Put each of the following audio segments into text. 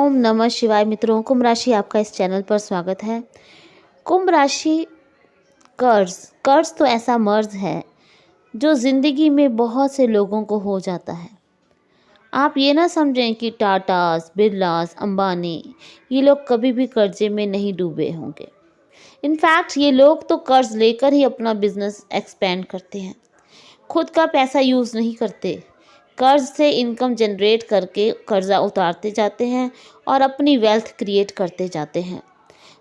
ओम नमः शिवाय। मित्रों, कुंभ राशि आपका इस चैनल पर स्वागत है। कुंभ राशि कर्ज तो ऐसा मर्ज है जो ज़िंदगी में बहुत से लोगों को हो जाता है। आप ये ना समझें कि टाटास, बिरलास, अंबानी ये लोग कभी भी कर्जे में नहीं डूबे होंगे। इनफैक्ट ये लोग तो कर्ज लेकर ही अपना बिजनेस एक्सपेंड करते हैं, खुद का पैसा यूज़ नहीं करते। कर्ज से इनकम जनरेट करके कर्जा उतारते जाते हैं और अपनी वेल्थ क्रिएट करते जाते हैं।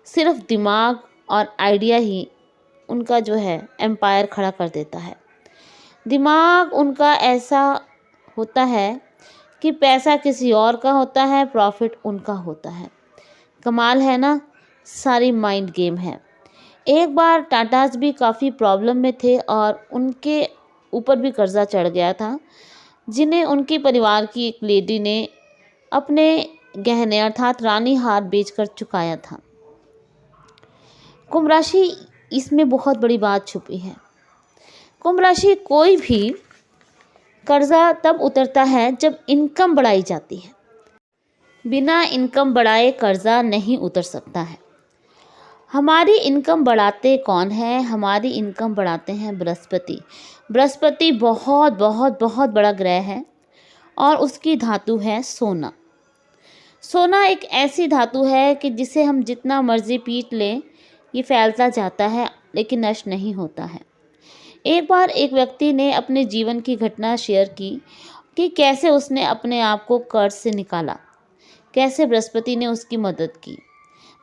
सिर्फ दिमाग और आइडिया ही उनका जो है एम्पायर खड़ा कर देता है। दिमाग उनका ऐसा होता है कि पैसा किसी और का होता है, प्रॉफिट उनका होता है। कमाल है ना, सारी माइंड गेम है। एक बार टाटास भी काफ़ी प्रॉब्लम में थे और उनके ऊपर भी कर्जा चढ़ गया था, जिन्हें उनके परिवार की एक लेडी ने अपने गहने अर्थात रानी हार बेचकर चुकाया था। कुंभ राशि इसमें बहुत बड़ी बात छुपी है। कुंभ राशि कोई भी कर्जा तब उतरता है जब इनकम बढ़ाई जाती है। बिना इनकम बढ़ाए कर्जा नहीं उतर सकता है। हमारी इनकम बढ़ाते कौन है? हमारी इनकम बढ़ाते हैं बृहस्पति। बृहस्पति बहुत बहुत बहुत बड़ा ग्रह है और उसकी धातु है सोना। सोना एक ऐसी धातु है कि जिसे हम जितना मर्जी पीट लें ये फैलता जाता है लेकिन नष्ट नहीं होता है। एक बार एक व्यक्ति ने अपने जीवन की घटना शेयर की कि कैसे उसने अपने आप को कर्ज से निकाला, कैसे बृहस्पति ने उसकी मदद की,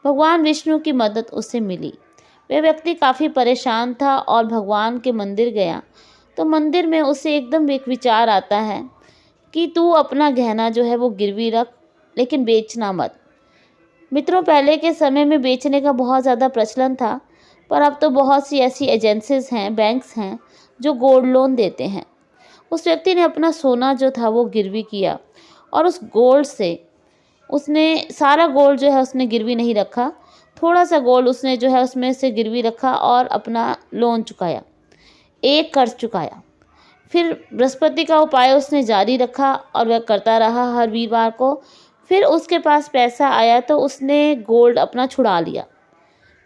भगवान विष्णु की मदद उसे मिली। वह व्यक्ति काफ़ी परेशान था और भगवान के मंदिर गया तो मंदिर में उसे एकदम एक विचार आता है कि तू अपना गहना जो है वो गिरवी रख, लेकिन बेचना मत। मित्रों, पहले के समय में बेचने का बहुत ज़्यादा प्रचलन था, पर अब तो बहुत सी ऐसी एजेंसीज हैं, बैंक्स हैं जो गोल्ड लोन देते हैं। उस व्यक्ति ने अपना सोना जो था वो गिरवी किया और उस गोल्ड से उसने सारा गोल्ड जो है उसने गिरवी नहीं रखा, थोड़ा सा गोल्ड उसने जो है उसमें से गिरवी रखा और अपना लोन चुकाया, एक कर्ज चुकाया। फिर बृहस्पति का उपाय उसने जारी रखा और वह करता रहा हर वीरवार को। फिर उसके पास पैसा आया तो उसने गोल्ड अपना छुड़ा लिया।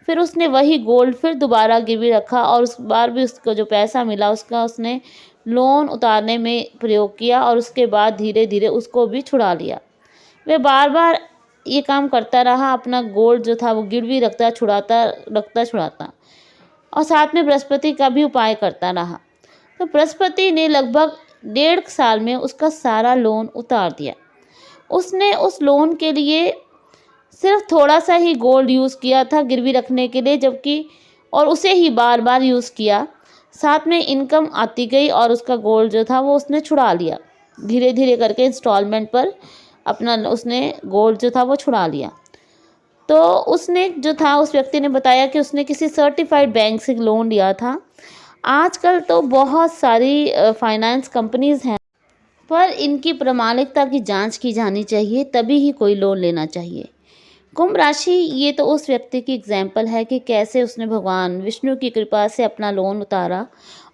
फिर उसने वही गोल्ड फिर दोबारा गिरवी रखा और उस बार भी उसको जो पैसा मिला उसका उसने लोन उतारने में प्रयोग किया और उसके बाद धीरे धीरे उसको भी छुड़ा लिया। वह बार बार ये काम करता रहा, अपना गोल्ड जो था वो गिरवी रखता छुड़ाता और साथ में बृहस्पति का भी उपाय करता रहा। तो बृहस्पति ने लगभग 1.5 साल में उसका सारा लोन उतार दिया। उसने उस लोन के लिए सिर्फ थोड़ा सा ही गोल्ड यूज़ किया था गिरवी रखने के लिए, जबकि और उसे ही बार बार यूज़ किया। साथ में इनकम आती गई और उसका गोल्ड जो था वो उसने छुड़ा लिया। धीरे धीरे करके इंस्टॉलमेंट पर अपना उसने गोल्ड जो था वो छुड़ा लिया। तो उसने जो था उस व्यक्ति ने बताया कि उसने किसी सर्टिफाइड बैंक से लोन लिया था। आजकल तो बहुत सारी फाइनेंस कंपनीज़ हैं, पर इनकी प्रामाणिकता की जांच की जानी चाहिए, तभी ही कोई लोन लेना चाहिए। कुंभ राशि ये तो उस व्यक्ति की एग्जाम्पल है कि कैसे उसने भगवान विष्णु की कृपा से अपना लोन उतारा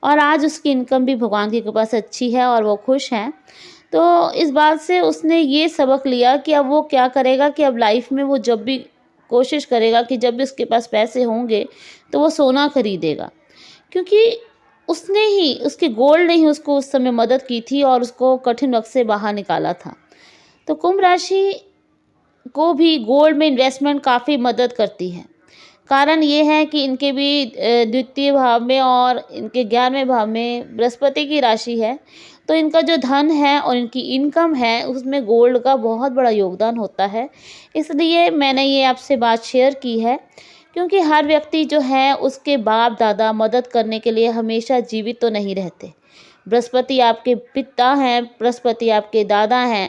और आज उसकी इनकम भी भगवान की कृपा से अच्छी है और वो खुश है। तो इस बात से उसने ये सबक लिया कि अब वो क्या करेगा कि अब लाइफ में वो जब भी कोशिश करेगा कि जब भी उसके पास पैसे होंगे तो वो सोना खरीदेगा, क्योंकि उसने ही उसके गोल्ड ने ही उसको उस समय मदद की थी और उसको कठिन वक्त से बाहर निकाला था। तो कुंभ राशि को भी गोल्ड में इन्वेस्टमेंट काफ़ी मदद करती है। कारण ये है कि इनके भी द्वितीय भाव में और इनके 11वें भाव में बृहस्पति की राशि है, तो इनका जो धन है और इनकी इनकम है उसमें गोल्ड का बहुत बड़ा योगदान होता है। इसलिए मैंने ये आपसे बात शेयर की है, क्योंकि हर व्यक्ति जो है उसके बाप दादा मदद करने के लिए हमेशा जीवित तो नहीं रहते। बृहस्पति आपके पिता हैं, बृहस्पति आपके दादा हैं,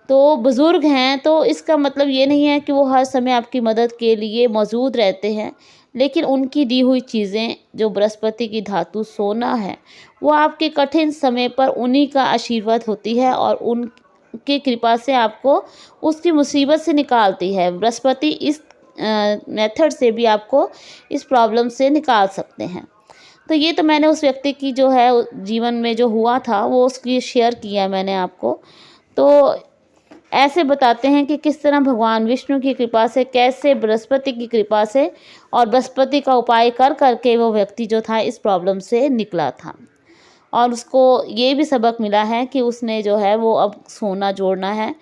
तो बुज़ुर्ग हैं, तो इसका मतलब ये नहीं है कि वो हर समय आपकी मदद के लिए मौजूद रहते हैं, लेकिन उनकी दी हुई चीज़ें जो बृहस्पति की धातु सोना है वो आपके कठिन समय पर उन्हीं का आशीर्वाद होती है और उनकी कृपा से आपको उसकी मुसीबत से निकालती है। बृहस्पति इस मेथड से भी आपको इस प्रॉब्लम से निकाल सकते हैं। तो ये तो मैंने उस व्यक्ति की जो है जीवन में जो हुआ था वो उसकी शेयर किया मैंने आपको। तो ऐसे बताते हैं कि किस तरह भगवान विष्णु की कृपा से, कैसे बृहस्पति की कृपा से और बृहस्पति का उपाय कर करके वो व्यक्ति जो था इस प्रॉब्लम से निकला था। और उसको ये भी सबक मिला है कि उसने जो है वो अब सोना जोड़ना है,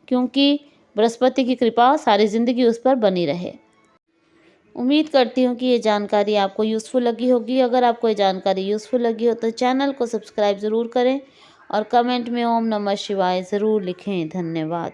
क्योंकि बृहस्पति की कृपा सारी ज़िंदगी उस पर बनी रहे। उम्मीद करती हूँ कि ये जानकारी आपको यूज़फुल लगी होगी। अगर आपको ये जानकारी यूज़फुल लगी हो तो चैनल को सब्सक्राइब ज़रूर करें और कमेंट में ओम नमः शिवाय ज़रूर लिखें। धन्यवाद।